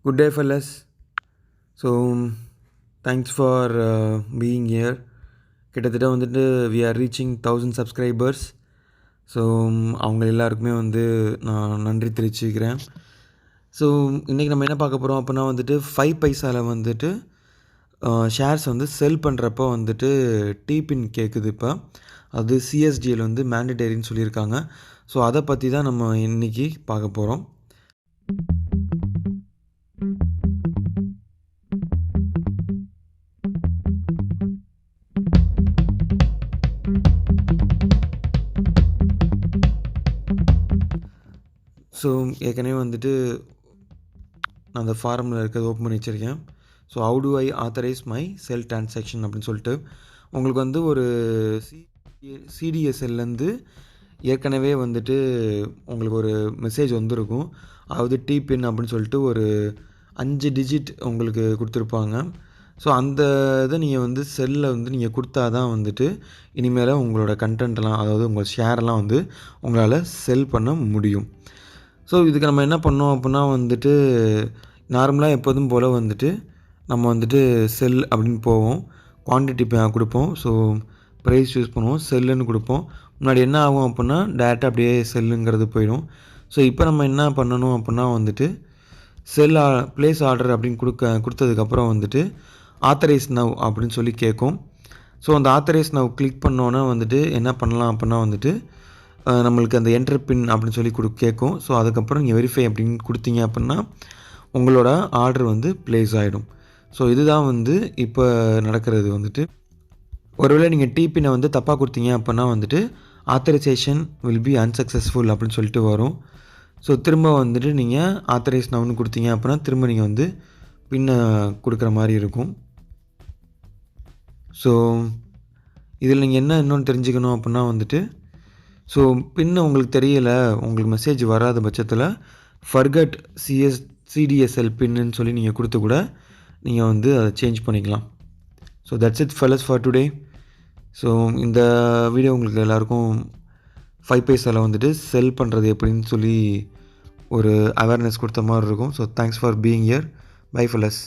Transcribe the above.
Good day, fellas. So, thanks for being here. கிட்டத்தட்ட வந்துட்டு we are reaching 1000 subscribers. So அவங்க எல்லாருக்குமே வந்து நான் நன்றி தெரிவிச்சுக்கிறேன். ஸோ இன்றைக்கி நம்ம என்ன பார்க்க போகிறோம் அப்படின்னா வந்துட்டு 5 பைசாவில் வந்துட்டு ஷேர்ஸ் வந்து செல் பண்ணுறப்போ வந்துட்டு டீபின் கேட்குது. இப்போ அது சிஎஸ்டியில் வந்து மேண்டேட்டரின்னு சொல்லியிருக்காங்க. ஸோ அதை பற்றி தான் நம்ம இன்றைக்கி பார்க்க போகிறோம். ஸோ ஏற்கனவே வந்துட்டு நான் அந்த ஃபார்மில் இருக்கிறது ஓப்பன் பண்ணி வச்சுருக்கேன். So how to I authorise my sell transaction அப்படின்னு சொல்லிட்டு உங்களுக்கு வந்து ஒரு சிடிஎஸ்எல்லேருந்து ஏற்கனவே வந்துட்டு உங்களுக்கு ஒரு மெசேஜ் வந்திருக்கும். அதாவது டிபின் அப்படின்னு சொல்லிட்டு ஒரு 5 டிஜிட் உங்களுக்கு கொடுத்துருப்பாங்க. ஸோ அந்த இதை நீங்கள் வந்து செல்லில் வந்து நீங்கள் கொடுத்தா தான் வந்துட்டு இனிமேல் உங்களோட கண்டென்ட்லாம், அதாவது உங்கள் ஷேரெல்லாம் வந்து உங்களால் செல் பண்ண முடியும். ஸோ இதுக்கு நம்ம என்ன பண்ணோம் அப்படின்னா வந்துட்டு நார்மலாக எப்போதும் போல் வந்துட்டு நம்ம வந்துட்டு செல் அப்படின்னு போவோம், குவான்டிட்டி கொடுப்போம். ஸோ ப்ரைஸ் சூஸ் பண்ணுவோம், செல்லுன்னு கொடுப்போம். முன்னாடி என்ன ஆகும் அப்படின்னா டேரெக்டாக அப்படியே செல்லுங்கிறது போயிடும். ஸோ இப்போ நம்ம என்ன பண்ணணும் அப்படின்னா வந்துட்டு ப்ளேஸ் ஆர்டர் அப்படின்னு கொடுத்ததுக்கப்புறம் வந்துட்டு ஆத்தரைஸ் நவ் அப்படின்னு சொல்லி கேட்கும். ஸோ அந்த ஆத்தரைஸ் நவ் கிளிக் பண்ணோன்னே வந்துட்டு என்ன பண்ணலாம் அப்படின்னா வந்துட்டு நம்மளுக்கு அந்த என்டர் பின் அப்படின்னு சொல்லி கேட்கும். ஸோ அதுக்கப்புறம் நீங்கள் வெரிஃபை அப்படின்னு கொடுத்தீங்க அப்படின்னா உங்களோட ஆர்டர் வந்து ப்ளேஸ் ஆகிடும். ஸோ இதுதான் வந்து இப்போ நடக்கிறது வந்துட்டு. ஒருவேளை நீங்கள் டிபினை வந்து தப்பாக கொடுத்தீங்க அப்படின்னா வந்துட்டு ஆத்தரைசேஷன் வில் பி அன்சக்ஸஸ்ஃபுல் அப்படின்னு சொல்லிட்டு வரும். ஸோ திரும்ப வந்துட்டு நீங்கள் ஆத்தரைஸ் நவுன்னு கொடுத்தீங்க அப்படின்னா திரும்ப நீங்கள் வந்து பின்னை கொடுக்குற மாதிரி இருக்கும். ஸோ இதில் நீங்கள் என்ன இன்னொன்று தெரிஞ்சுக்கணும் அப்படின்னா வந்துட்டு ஸோ பின்னு உங்களுக்கு தெரியலை, உங்களுக்கு மெசேஜ் வராத பட்சத்தில் ஃபர்கட் சிடிஎஸ்எல் பின்னு சொல்லி நீங்கள் கொடுத்து கூட நீங்கள் வந்து அதை சேஞ்ச் பண்ணிக்கலாம். So that's it fellas for today. So இந்த வீடியோ உங்களுக்கு எல்லாேருக்கும் 5 பைசாவில் வந்துட்டு செல் பண்ணுறது எப்படின்னு சொல்லி ஒரு அவேர்னஸ் கொடுத்த மாதிரி இருக்கும். So thanks for being here. Bye fellas.